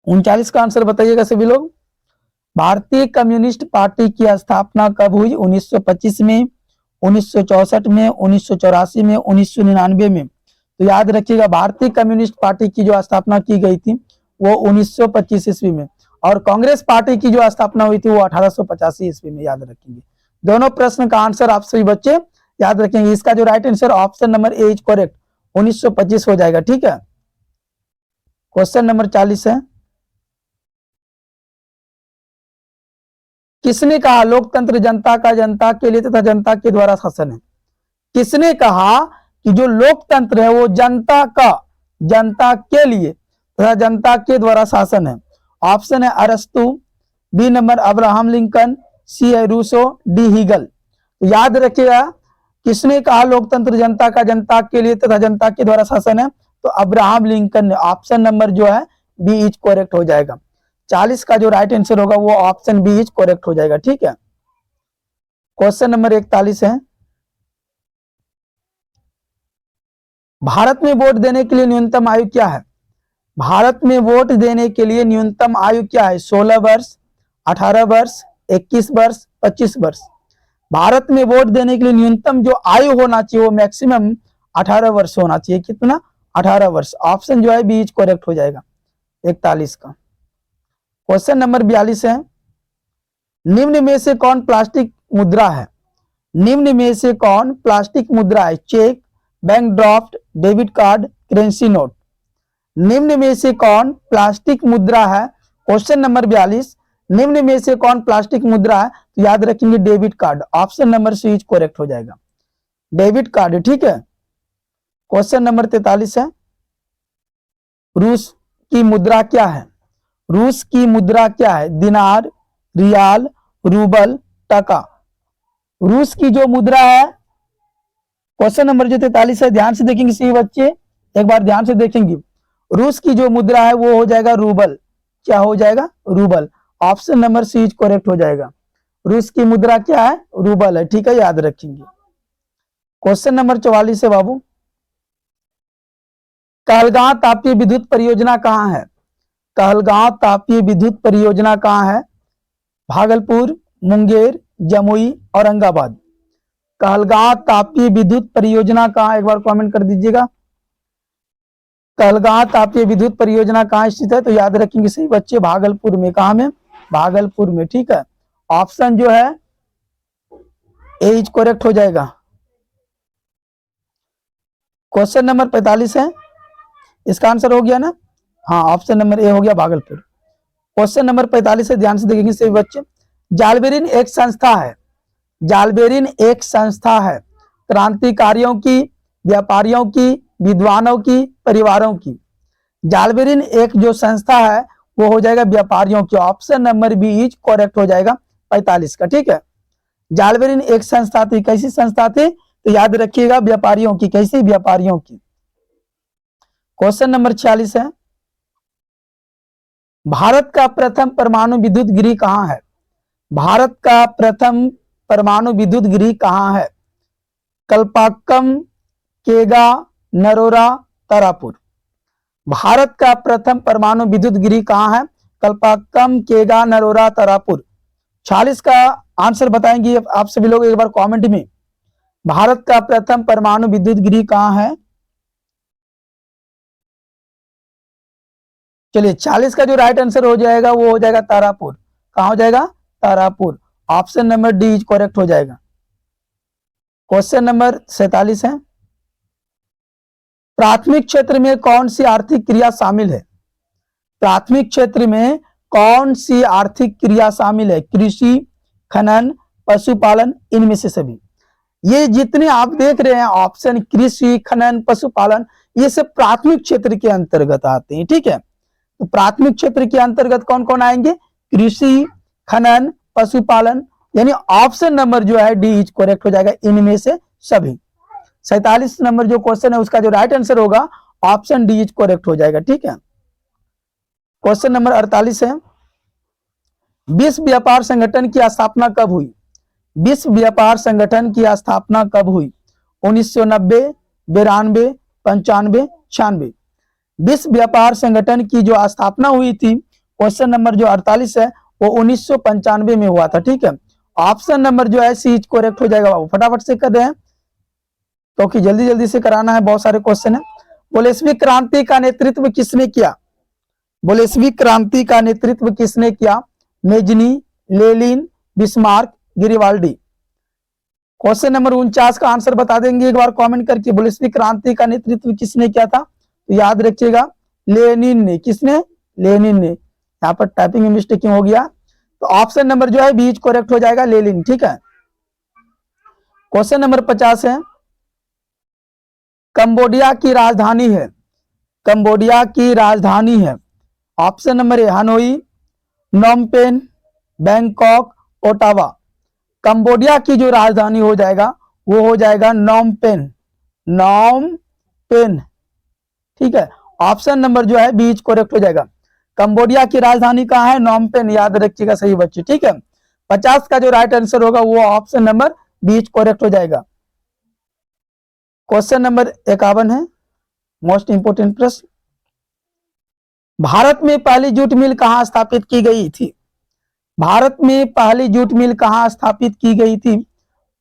39 का आंसर बताइएगा सभी लोग। भारतीय कम्युनिस्ट पार्टी की स्थापना कब हुई? 1925 में, 1964 में, 1984 में, 1999 में। तो याद रखिएगा भारतीय कम्युनिस्ट पार्टी की जो स्थापना की गई थी वो 1925 ईस्वी में, और कांग्रेस पार्टी की जो स्थापना हुई थी वो 1885 ईस्वी में, याद रखेंगे। दोनों प्रश्न का आंसर आप सभी बच्चे याद रखेंगे। इसका जो right answer option number A is correct 1925 हो जाएगा, ठीक है। क्वेश्चन नंबर 40 है, किसने कहा लोकतंत्र जनता का जनता के लिए तथा जनता के द्वारा शासन है? किसने कहा कि जो लोकतंत्र है वो जनता का, जनता के लिए तथा जनता के द्वारा शासन है? ऑप्शन है अरस्तु, बी नंबर अब्राहम लिंकन, सी है रूसो, डी हीगल। तो याद रखिएगा, किसने कहा लोकतंत्र जनता का जनता के लिए तथा जनता के द्वारा शासन है? तो अब्राहम लिंकन ने। ऑप्शन नंबर जो है बी इज करेक्ट हो जाएगा। 40 का जो राइट आंसर होगा वो ऑप्शन बी इज करेक्ट हो जाएगा। ठीक है, क्वेश्चन नंबर 41 है, भारत में वोट देने के लिए न्यूनतम आयु क्या है? भारत में वोट देने के लिए न्यूनतम आयु क्या है? 16 वर्ष, 18 वर्ष, 21 वर्ष, 25 वर्ष। भारत में वोट देने के लिए न्यूनतम जो आयु होना चाहिए वो मैक्सिमम 18 वर्ष होना चाहिए। कितना? 18 वर्ष। ऑप्शन जो है बी इज करेक्ट हो जाएगा 41 का। क्वेश्चन नंबर 42 है, निम्न में से कौन प्लास्टिक मुद्रा है? निम्न में से कौन प्लास्टिक मुद्रा है? Cheque, bank draft, debit card, currency note. निम्न में से कौन प्लास्टिक मुद्रा है? क्वेश्चन नंबर 42, निम्न में से कौन प्लास्टिक मुद्रा है? तो याद रखेंगे debit card. Option number C is correct हो जाएगा, डेबिट कार्ड। ठीक है, क्वेश्चन नंबर 43 है, रूस की मुद्रा क्या है? रूस की मुद्रा क्या है? दिनार, रियाल, रूबल, टका। रूस की जो मुद्रा है, क्वेश्चन नंबर जो 43 है, ध्यान से देखेंगे सही बच्चे, एक बार ध्यान से देखेंगे। रूस की जो मुद्रा है वो हो जाएगा रूबल। क्या हो जाएगा? Rouble. Option number C is correct हो जाएगा। रूस की मुद्रा क्या है? रूबल है। ठीक है, याद रखेंगे। क्वेश्चन नंबर 44 है बाबू, कहलगांव तापीय विद्युत परियोजना कहाँ है? कहलगांव तापीय विद्युत परियोजना कहाँ है? भागलपुर, मुंगेर, जमुई, औरंगाबाद। कहलगांव तापीय विद्युत परियोजना कहाँ? एक बार कमेंट कर दीजिएगा, कहलगांव तापीय विद्युत परियोजना कहाँ स्थित है? तो याद रखेंगे सही बच्चे, भागलपुर में। कहाँ में? भागलपुर में। ठीक है, ऑप्शन जो है ए इज करेक्ट हो जाएगा। क्वेश्चन नंबर 45 है, इसका आंसर हो गया ना? हाँ, ऑप्शन नंबर ए हो गया, भागलपुर। क्वेश्चन नंबर 45 है, ध्यान से देखेंगे सभी बच्चे। जालबेरिन एक संस्था है, जालबेरिन एक संस्था है क्रांतिकारियों की, व्यापारियों की, विद्वानों की, परिवारों की। जालबेरिन एक जो संस्था है वो हो जाएगा व्यापारियों की। Option number B is correct हो जाएगा 45 का। ठीक है, जालबेरिन एक संस्था थी। कैसी संस्था थी? तो याद रखिएगा व्यापारियों की। कैसी? व्यापारियों की। क्वेश्चन नंबर 46 है, भारत का प्रथम परमाणु विद्युत गृह कहाँ है? भारत का प्रथम परमाणु विद्युत गृह कहाँ है? कल्पाक्कम, केगा, नरोरा, तारापुर। भारत का प्रथम परमाणु विद्युत गृह कहाँ है? कल्पाक्कम, केगा, नरोरा, तारापुर। 46 का आंसर बताएंगे आप सभी लोग एक बार कमेंट में। भारत का प्रथम परमाणु विद्युत गृह कहाँ है? चलिए, 40 का जो राइट आंसर हो जाएगा वो हो जाएगा तारापुर। कहाँ हो जाएगा? Tarapur. Option number D is correct हो जाएगा। क्वेश्चन नंबर 47 है, प्राथमिक क्षेत्र में कौन सी आर्थिक क्रिया शामिल है? प्राथमिक क्षेत्र में कौन सी आर्थिक क्रिया शामिल है? कृषि, खनन, पशुपालन, इनमें से सभी। ये जितने आप देख रहे हैं ऑप्शन, कृषि, खनन, पशुपालन, ये सब प्राथमिक क्षेत्र के अंतर्गत आते हैं। ठीक है, तो प्राथमिक क्षेत्र के अंतर्गत कौन कौन आएंगे? कृषि, खनन, पशुपालन, यानी ऑप्शन नंबर जो है डी इज करेक्ट हो जाएगा, इनमें से सभी। 47 नंबर जो क्वेश्चन है उसका जो राइट आंसर होगा ऑप्शन डी इज करेक्ट हो जाएगा। ठीक है, क्वेश्चन नंबर 48 है, विश्व व्यापार संगठन की स्थापना कब हुई? विश्व व्यापार संगठन की स्थापना कब हुई? 1990, 92, 95, 96। विश्व व्यापार संगठन की जो स्थापना हुई थी, क्वेश्चन नंबर जो 48 है वो 1995 में हुआ था। ठीक है, ऑप्शन नंबर जो है सी करेक्ट हो जाएगा। बाबू फटाफट से कर रहे हैं क्योंकि जल्दी जल्दी से कराना है, बहुत सारे क्वेश्चन है। बोलेस्विक क्रांति का नेतृत्व किसने किया? बोलेस्विक क्रांति का नेतृत्व किसने किया? Mazzini, Lenin, Bismarck, Garibaldi. Question number 49 का आंसर बता देंगे एक बार कमेंट करके, बोलेस्विक क्रांति का नेतृत्व किसने किया था? तो याद रखिएगा लेनिन ने, किसने? लेनिन ने। यहाँ पर टाइपिंग में मिस्टेकिंग हो गया, तो ऑप्शन नंबर जो है बी इज करेक्ट हो जाएगा, लेनिन। ठीक है, क्वेश्चन नंबर 50 है, कंबोडिया की राजधानी है, कंबोडिया की राजधानी है, option number A Hanoi, Phnom Penh, Bangkok, Ottawa. Cambodia की जो राजधानी हो जाएगा वो हो जाएगा नोमपेन, नोमपेन। ठीक है, ऑप्शन नंबर जो है बी इज करेक्ट हो जाएगा। कंबोडिया की राजधानी कहाँ है? नोमपेन, याद रखिएगा सही बच्चे। ठीक है, 50 का जो राइट आंसर होगा वो option number B is correct हो जाएगा। क्वेश्चन नंबर 51 है, मोस्ट इंपोर्टेंट प्रश्न, भारत में पहली जूट मिल कहां स्थापित की गई थी? भारत में पहली जूट मिल कहां स्थापित की गई थी?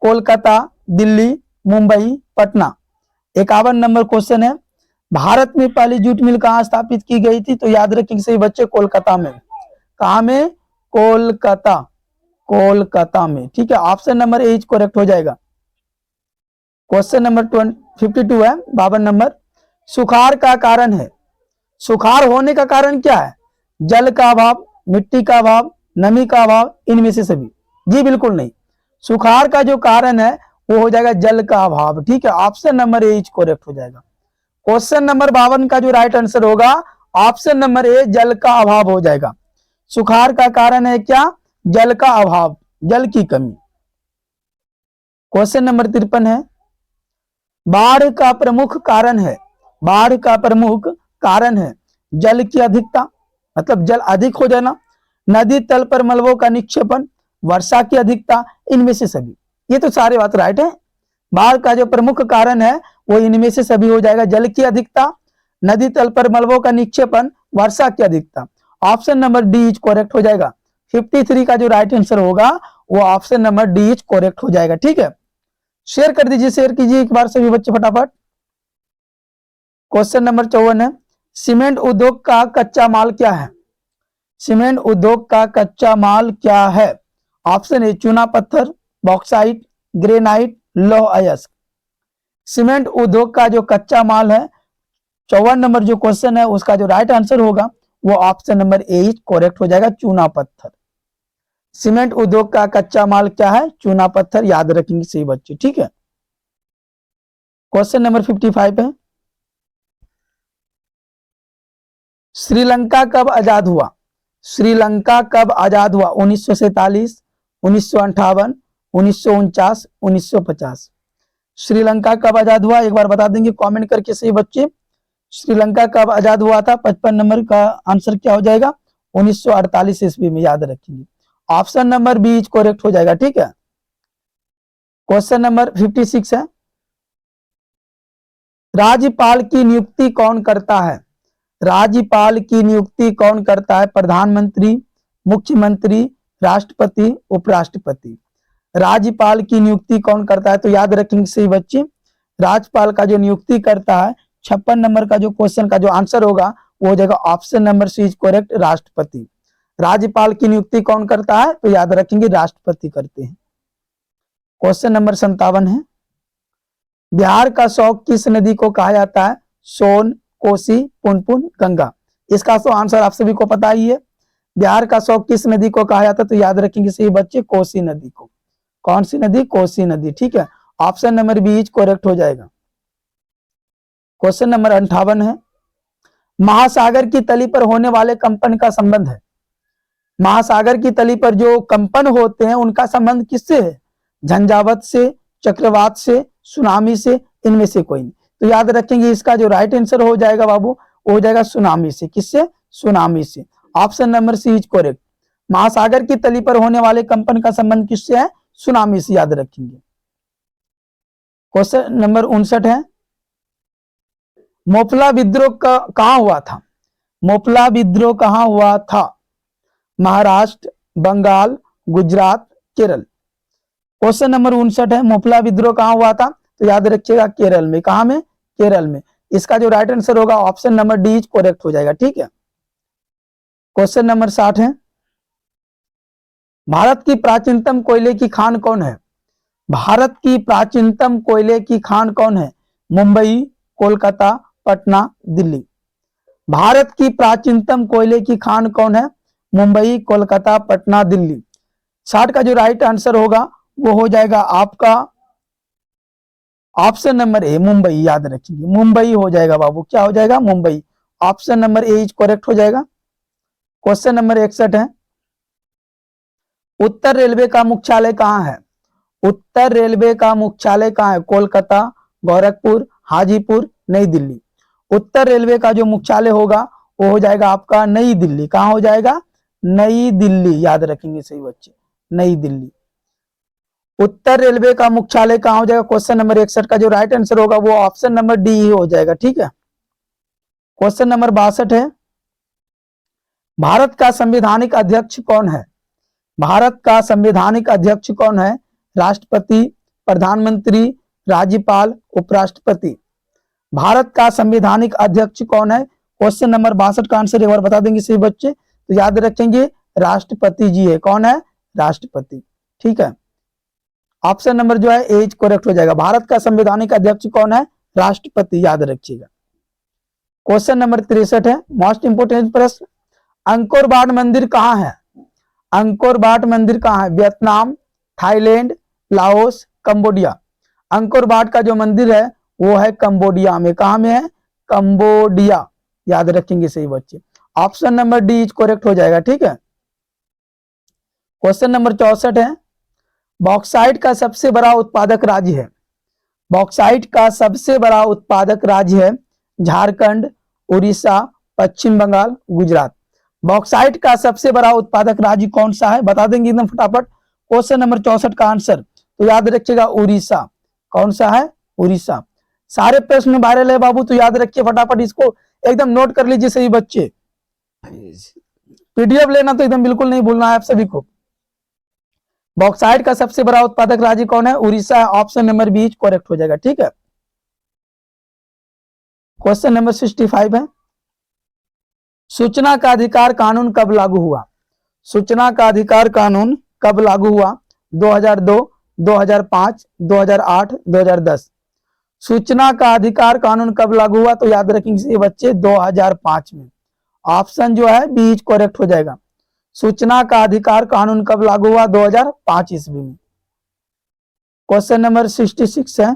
कोलकाता, दिल्ली, मुंबई, पटना। 51 नंबर क्वेश्चन है, भारत में पहली जूट मिल कहां स्थापित की गई थी? तो याद रखेंगे सही बच्चे, कोलकाता में। कहां में? कोलकाता, कोलकाता में। ठीक है, option number A is correct हो जाएगा। क्वेश्चन नंबर 52 है, 52 नंबर, सुखाड़ का कारण है, सुखाड़ होने का कारण क्या है? जल का अभाव, मिट्टी का अभाव, नमी का अभाव, इनमें से सभी? जी बिल्कुल नहीं, सुखाड़ का जो कारण है वो हो जाएगा जल का अभाव। ठीक है, option number A is correct हो जाएगा। क्वेश्चन नंबर 52 का जो राइट आंसर होगा ऑप्शन नंबर ए, जल का अभाव हो जाएगा। सुखाड़ का कारण है क्या? जल का अभाव, जल की कमी। क्वेश्चन नंबर 53 है, बाढ़ का प्रमुख कारण है, बाढ़ का प्रमुख कारण है जल की अधिकता, मतलब जल अधिक हो जाना, नदी तल पर मलबों का निक्षेपण, वर्षा की अधिकता, इनमें से सभी? ये तो सारे बात राइट है। बाढ़ का जो प्रमुख कारण है वो इनमें से सभी हो जाएगा, जल की अधिकता, नदी तल पर मलबों का निक्षेपण, वर्षा की अधिकता। Option number D is correct हो जाएगा। 53 का जो राइट आंसर होगा वो option number D is correct हो जाएगा। ठीक है, शेयर कर दीजिए, शेयर कीजिए एक बार सभी बच्चे फटाफट। क्वेश्चन नंबर 54 है, सीमेंट उद्योग का कच्चा माल क्या है? सीमेंट उद्योग का कच्चा माल क्या है? ऑप्शन ए चूना पत्थर, बॉक्साइट, ग्रेनाइट, लौह अयस्क। सीमेंट उद्योग का जो कच्चा माल है, 54 नंबर जो क्वेश्चन है उसका जो राइट आंसर होगा वो option number A is correct हो जाएगा, चूना पत्थर। सीमेंट उद्योग का कच्चा माल क्या है? चूना पत्थर, याद रखेंगे सही बच्चे। ठीक है, क्वेश्चन नंबर 55 है, श्रीलंका कब आजाद हुआ? श्रीलंका कब आजाद हुआ? 1947, 1958, 1949, 1950। श्रीलंका कब आजाद हुआ एक बार बता देंगे कमेंट करके सही बच्चे। श्रीलंका कब आजाद हुआ था? 55 नंबर का आंसर क्या हो जाएगा? 1948 ईस्वी में, याद रखेंगे। Option number B is correct हो जाएगा। ठीक है, क्वेश्चन नंबर 56 है, राज्यपाल की नियुक्ति कौन करता है? राज्यपाल की नियुक्ति कौन करता है? प्रधानमंत्री, मुख्यमंत्री, राष्ट्रपति, उपराष्ट्रपति। राज्यपाल की नियुक्ति कौन करता है? तो याद रखेंगे सही बच्चे, राज्यपाल का जो नियुक्ति करता है, 56 नंबर का जो क्वेश्चन का जो आंसर होगा वो हो जाएगा option number C is correct, राष्ट्रपति। राज्यपाल की नियुक्ति कौन करता है? तो याद रखेंगे राष्ट्रपति करते हैं। क्वेश्चन नंबर 57 है, बिहार का शौक किस नदी को कहा जाता है? सोन, कोसी, पुनपुन, गंगा। इसका तो आंसर आप सभी को पता ही है। बिहार का शौक किस नदी को कहा जाता है? तो याद रखेंगे सही बच्चे, कोसी नदी को। कौन सी नदी? कोसी नदी। ठीक है, option number B is correct हो जाएगा। क्वेश्चन नंबर 58 है, महासागर की तली पर होने वाले कंपन का संबंध है। महासागर की तली पर जो कंपन होते हैं उनका संबंध किससे है? झंझावात से, चक्रवात से, सुनामी से, इनमें से कोई नहीं। तो याद रखेंगे इसका जो राइट आंसर हो जाएगा बाबू वो हो जाएगा सुनामी से। किससे? सुनामी से। Option number C is correct. महासागर की तली पर होने वाले कंपन का संबंध किससे है? सुनामी से, याद रखेंगे। क्वेश्चन नंबर 59 है, मोपला विद्रोह कहां हुआ था? मोपला विद्रोह कहां हुआ था? महाराष्ट्र, बंगाल, गुजरात, केरल। क्वेश्चन नंबर 59 है, मोपला विद्रोह कहां हुआ था? तो याद रखिएगा केरल में। कहां में? केरल में। इसका जो राइट आंसर होगा option number D is correct हो जाएगा। ठीक है, क्वेश्चन नंबर 60 है, भारत की प्राचीनतम कोयले की खान कौन है? भारत की प्राचीनतम कोयले की खान कौन है? मुंबई, कोलकाता, पटना, दिल्ली। भारत की प्राचीनतम कोयले की खान कौन है? मुंबई, कोलकाता, पटना, दिल्ली। 60 का जो राइट आंसर होगा वो हो जाएगा आपका ऑप्शन नंबर ए, मुंबई। याद रखिए मुंबई हो जाएगा बाबू, क्या हो जाएगा? Mumbai. Option number A is correct हो जाएगा। क्वेश्चन नंबर 61 है, उत्तर रेलवे का मुख्यालय कहाँ है? उत्तर रेलवे का मुख्यालय कहाँ है? कोलकाता, गोरखपुर, हाजीपुर, नई दिल्ली। उत्तर रेलवे का जो मुख्यालय होगा वो हो जाएगा आपका नई दिल्ली। कहाँ हो जाएगा? नई दिल्ली। याद रखेंगे सही बच्चे, नई दिल्ली। उत्तर रेलवे का मुख्यालय कहाँ हो जाएगा? क्वेश्चन नंबर 61 का जो राइट आंसर होगा वो ऑप्शन नंबर डी ही हो जाएगा। ठीक है। क्वेश्चन नंबर 62 है, भारत का संवैधानिक अध्यक्ष कौन है? भारत का संवैधानिक अध्यक्ष कौन है? राष्ट्रपति, प्रधानमंत्री, राज्यपाल, उपराष्ट्रपति। भारत का संवैधानिक अध्यक्ष कौन है? क्वेश्चन नंबर 62 का आंसर एक बार बता देंगे सभी बच्चे, तो याद रखेंगे राष्ट्रपति जी है। कौन है? राष्ट्रपति। ठीक है। ऑप्शन नंबर जो है एज करेक्ट हो जाएगा। भारत का संवैधानिक अध्यक्ष कौन है? राष्ट्रपति। याद रखिएगा। क्वेश्चन नंबर 63 है, मोस्ट इंपोर्टेंट प्रश्न, अंकोर वाट मंदिर कहाँ है? अंकोर वाट मंदिर कहाँ है? Vietnam, Thailand, Laos, Cambodia. Angkor Wat का जो मंदिर है वो है कंबोडिया में। कहाँ में है? कंबोडिया। याद रखेंगे सही बच्चे। Option number D is correct हो जाएगा। ठीक है। क्वेश्चन नंबर 64 है, बॉक्साइट का सबसे बड़ा उत्पादक राज्य है? बॉक्साइट का सबसे बड़ा उत्पादक राज्य है झारखंड, उड़ीसा, पश्चिम बंगाल, गुजरात। बॉक्साइट का सबसे बड़ा उत्पादक राज्य कौन सा है? बता देंगे एकदम फटाफट। क्वेश्चन नंबर 64 का आंसर तो याद रखिएगा उड़ीसा। कौन सा है? उड़ीसा। सारे प्रश्न वायरल है बाबू, तो याद रखिए फटाफट, इसको एकदम नोट कर लीजिए सही बच्चे। पीडीएफ लेना तो एकदम बिल्कुल नहीं भूलना है आप सभी को। बॉक्साइट का सबसे बड़ा उत्पादक राज्य कौन है? उड़ीसा है। ऑप्शन नंबर बी करेक्ट हो जाएगा। ठीक है। क्वेश्चन नंबर 65 है, सूचना का अधिकार कानून कब लागू हुआ? सूचना का अधिकार कानून कब लागू हुआ? 2002, 2005, 2008, 2010। सूचना का अधिकार कानून कब लागू हुआ? तो याद रखेंगे बच्चे 2005 में। ऑप्शन जो है बी करेक्ट हो जाएगा। सूचना का अधिकार कानून कब लागू हुआ? 2005 ईस्वी में। क्वेश्चन नंबर 66 है,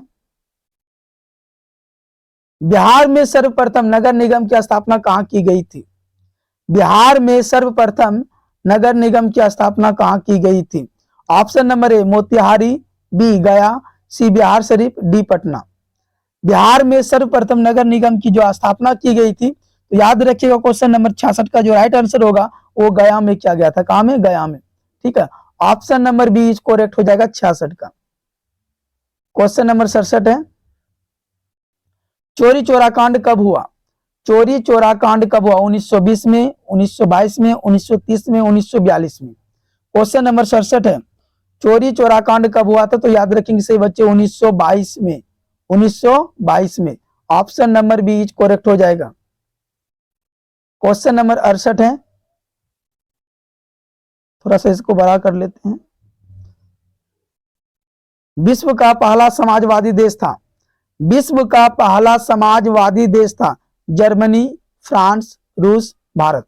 बिहार में सर्वप्रथम नगर निगम की स्थापना कहां की गई थी? बिहार में सर्वप्रथम नगर निगम की स्थापना कहां की गई थी? Option number A Motihari, B Gaya, C Bihar Sharif, D Patna. Bihar में सर्वप्रथम नगर निगम की जो स्थापना की गई थी, तो याद रखिएगा क्वेश्चन नंबर 66 का जो राइट आंसर होगा वो गया में किया गया था। कहां में? गया में। ठीक है। Option number B is correct हो जाएगा 66 का। क्वेश्चन नंबर 67 है, चोरी चोरा कांड कब हुआ? चोरी चोरा कांड कब हुआ? 1920 में, 1922 में, 1930 में, 1942 में। क्वेश्चन नंबर 67 है, चोरी चोरा कांड कब हुआ था? तो याद रखेंगे सही बच्चे 1922 में। 1922 में। Option number B is correct हो जाएगा। क्वेश्चन नंबर 68 है, थोड़ा सा इसको बड़ा कर लेते हैं। विश्व का पहला समाजवादी देश था? विश्व का पहला समाजवादी देश था जर्मनी, फ्रांस, रूस, भारत।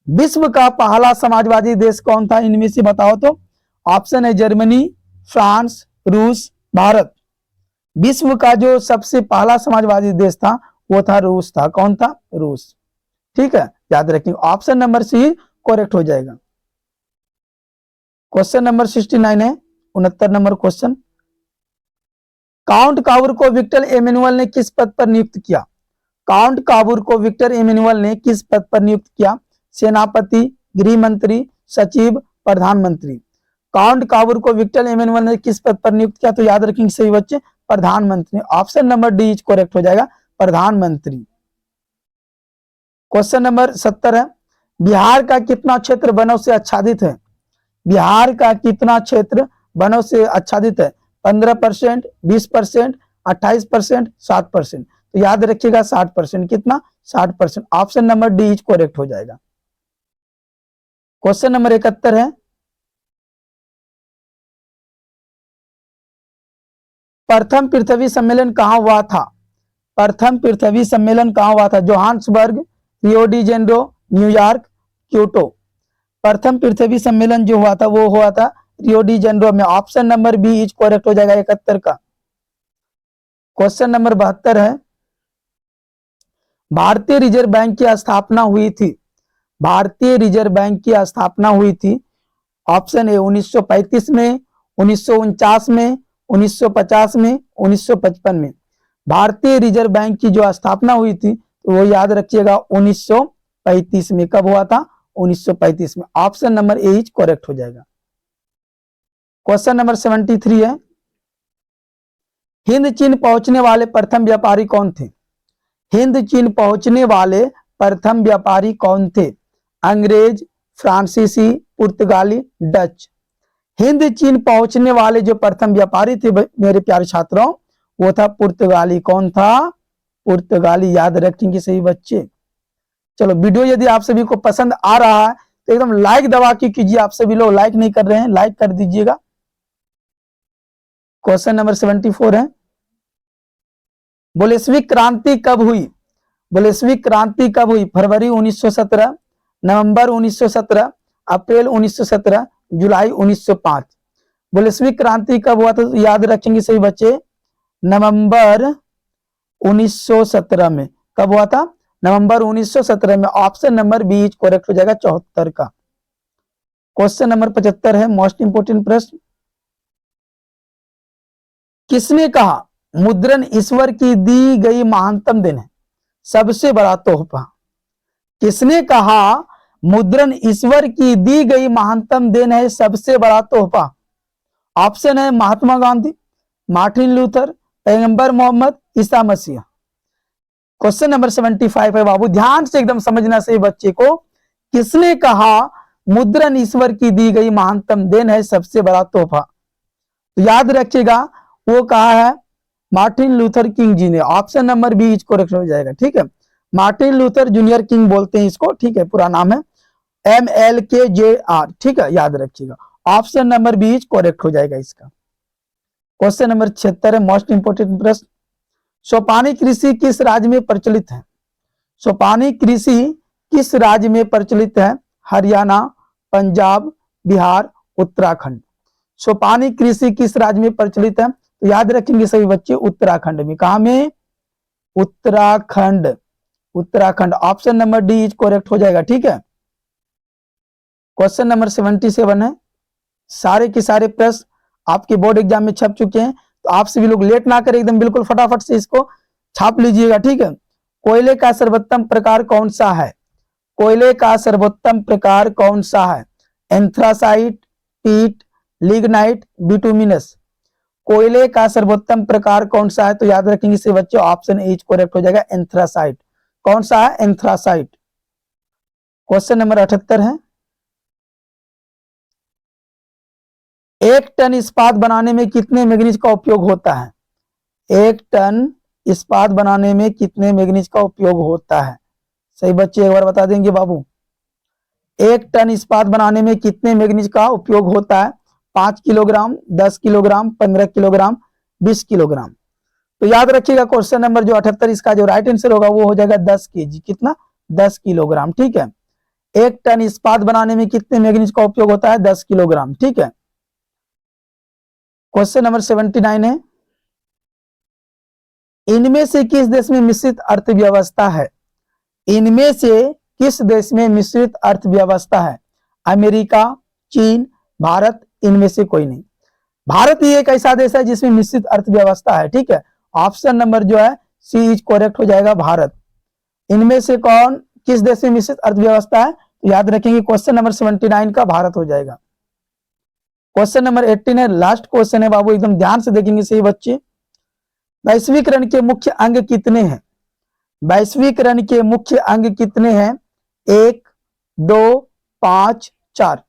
विश्व का पहला समाजवादी देश कौन था? इनमें से बताओ तो। ऑप्शन है जर्मनी, फ्रांस, रूस, भारत। विश्व का जो सबसे पहला समाजवादी देश था वो था रूस था। कौन था? रूस। ठीक है। याद रखेंगे ऑप्शन नंबर सी करेक्ट हो जाएगा। क्वेश्चन नंबर 69 है, 69 नंबर क्वेश्चन, काउंट काबूर को विक्टर एमेनुअल ने किस पद पर नियुक्त किया? काउंट काबूर को विक्टर एमेनुअल ने किस पद पर नियुक्त किया? सेनापति, गृह मंत्री, सचिव, प्रधानमंत्री। काउंट काबूर को विक्टर एमेनुअल ने किस पद पर नियुक्त किया? तो याद रखेंगे सही बच्चे प्रधानमंत्री। Option number D is correct हो जाएगा, प्रधानमंत्री। क्वेश्चन नंबर 70 है, बिहार का कितना क्षेत्र वनों से आच्छादित है? बिहार का कितना क्षेत्र वनों से आच्छादित है? 15%, 20%, 28%, 7%। तो याद रखिएगा 60%। कितना? 60%। Option number D is correct हो जाएगा। क्वेश्चन नंबर 71 है, प्रथम पृथ्वी सम्मेलन कहां हुआ था? प्रथम पृथ्वी सम्मेलन कहां हुआ था? Johannesburg, Rio de Janeiro, New York, Kyoto. प्रथम पृथ्वी सम्मेलन जो हुआ था वो हुआ था रियो डी जेनेरो में। Option number B is correct हो जाएगा 71 का। क्वेश्चन नंबर 72 है, भारतीय रिजर्व बैंक की स्थापना हुई थी। भारतीय रिजर्व बैंक की स्थापना हुई थी। ऑप्शन ए 1935 में, 1949 में, 1950 में, 1955 में। भारतीय रिजर्व बैंक की जो स्थापना हुई थी तो वो याद रखिएगा 1935 में। कब हुआ था? 1935 में। Option number A is correct हो जाएगा। क्वेश्चन नंबर 73 है, हिंद चीन पहुंचने वाले प्रथम व्यापारी कौन थे? हिंद चीन पहुंचने वाले प्रथम व्यापारी कौन थे? अंग्रेज, फ्रांसीसी, पुर्तगाली, डच। हिंद चीन पहुंचने वाले जो प्रथम व्यापारी थे मेरे प्यारे छात्रों वो था पुर्तगाली। कौन था? पुर्तगाली। याद रखेंगे सही बच्चे। चलो, वीडियो यदि आप सभी को पसंद आ रहा है तो एकदम लाइक दबा के कीजिए। आप सभी लोग लाइक नहीं कर रहे हैं, लाइक कर दीजिएगा। क्वेश्चन नंबर 74 है, बोल्शेविक क्रांति कब हुई? बोल्शेविक क्रांति कब हुई? फरवरी 1917, नवंबर 1917, अप्रैल 1917, जुलाई 1905। बोल्शेविक क्रांति कब हुआ था? तो याद रखेंगे सही बच्चे, नवंबर 1917 में। कब हुआ था? नवंबर 1917 में। Option number B is correct हो जाएगा 74 का। क्वेश्चन नंबर 75 है, मोस्ट इंपोर्टेंट प्रश्न, किसने कहा मुद्रण ईश्वर की दी गई महानतम देन है, सबसे बड़ा तोहफा? किसने कहा मुद्रण ईश्वर की दी गई महानतम देन है, सबसे बड़ा तोहफा? ऑप्शन है महात्मा गांधी, मार्टिन लूथर, पैगंबर मोहम्मद, ईसा मसीह। क्वेश्चन नंबर 75 है बाबू, ध्यान से एकदम समझना सही बच्चे को। किसने कहा मुद्रण ईश्वर की दी गई महानतम देन है, सबसे बड़ा तोहफा? तो याद रखिएगा वो कहा है मार्टिन लूथर किंग जी ने। Option number B is correct हो जाएगा। ठीक है, मार्टिन लूथर जूनियर किंग बोलते हैं इसको। ठीक है, पूरा नाम है MLKJR। ठीक है, याद रखिएगा। Option number B is correct हो जाएगा इसका। क्वेश्चन नंबर 76 है, मोस्ट इंपोर्टेंट प्रश्न, सोपानी कृषि किस राज्य में प्रचलित है? सोपानी कृषि किस राज्य में प्रचलित है? हरियाणा, पंजाब, बिहार, उत्तराखंड। सोपानी कृषि किस राज्य में प्रचलित है? तो याद रखेंगे सभी बच्चे, उत्तराखंड में। कहा में? Uttarakhand. Uttarakhand. Option number D is correct हो जाएगा। ठीक है, क्वेश्चन नंबर 77 है, सारे के सारे प्रश्न आपके बोर्ड एग्जाम में छप चुके हैं, तो आप सभी लोग लेट ना करें, एकदम बिल्कुल फटाफट से इसको छाप लीजिएगा। ठीक है, कोयले का सर्वोत्तम प्रकार कौन सा है? कोयले का सर्वोत्तम प्रकार कौन सा है? एंथ्रासाइट, पीट, लिग्नाइट, बिटुमिनस। कोयले का सर्वोत्तम प्रकार कौन सा है? तो याद रखेंगे से बच्चों, ऑप्शन ए करेक्ट हो जाएगा, एंथ्रासाइट। कौन सा है? एंथ्रासाइट। क्वेश्चन नंबर 78 है, एक टन इस्पात बनाने में कितने मैग्नीज का उपयोग होता है? एक टन इस्पात बनाने में कितने मैग्नीज का उपयोग होता है? सही बच्चे एक बार बता देंगे बाबू, एक टन इस्पात बनाने में कितने मैग्नीज का उपयोग होता है? 5 किलोग्राम, 10 किलोग्राम, 15 किलोग्राम, 20 किलोग्राम। तो याद रखिएगा क्वेश्चन नंबर जो 78 इसका जो राइट आंसर होगा वो हो जाएगा 10 kg। कितना? 10 किलोग्राम। ठीक है, एक टन इस्पात बनाने में कितने मैग्नीज का उपयोग होता है? 10 किलोग्राम। ठीक है, क्वेश्चन नंबर 79 है, इनमें से किस देश में मिश्रित अर्थव्यवस्था है? इनमें से किस देश में मिश्रित अर्थव्यवस्था है? अमेरिका, चीन, भारत, इनमें से कोई नहीं। भारत ही एक ऐसा देश है जिसमें मिश्रित अर्थव्यवस्था है। ठीक है, ऑप्शन नंबर जो है सी इज करेक्ट हो जाएगा, भारत। इनमें से कौन किस देश में मिश्रित अर्थव्यवस्था है? तो याद रखेंगे क्वेश्चन नंबर 79 का भारत हो जाएगा। क्वेश्चन नंबर 18 है, लास्ट क्वेश्चन है बाबू, एकदम ध्यान से देखेंगे सही बच्चे। वैश्वीकरण के मुख्य अंग कितने हैं? वैश्वीकरण के मुख्य अंग कितने हैं? 1, 2, 5, 4।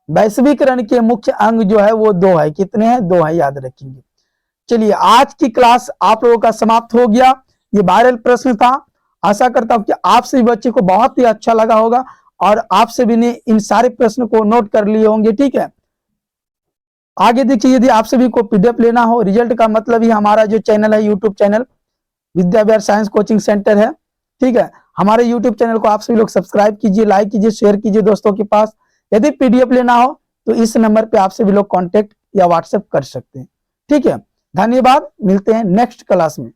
वैश्वीकरण के मुख्य अंग जो है वो 2 है। कितने हैं? 2 है, याद रखेंगे। चलिए, आज की क्लास आप लोगों का समाप्त हो गया। ये वायरल प्रश्न था। आशा करता हूं कि आप सभी बच्चे को बहुत ही अच्छा लगा होगा और आप सभी ने इन सारे प्रश्न को नोट कर लिए होंगे। ठीक है, आगे देखिए, यदि आप सभी को पीडीएफ लेना हो, रिजल्ट का मतलब ही हमारा जो चैनल है YouTube channel Vidya Vihar science coaching centre है। ठीक है, हमारे यूट्यूब चैनल को आप सभी लोग सब्सक्राइब कीजिए, लाइक कीजिए, शेयर कीजिए दोस्तों के पास। यदि पीडीएफ लेना हो तो इस नंबर पे आप सभी लोग कांटेक्ट या व्हाट्सएप कर सकते हैं। ठीक है, धन्यवाद, मिलते हैं नेक्स्ट क्लास में।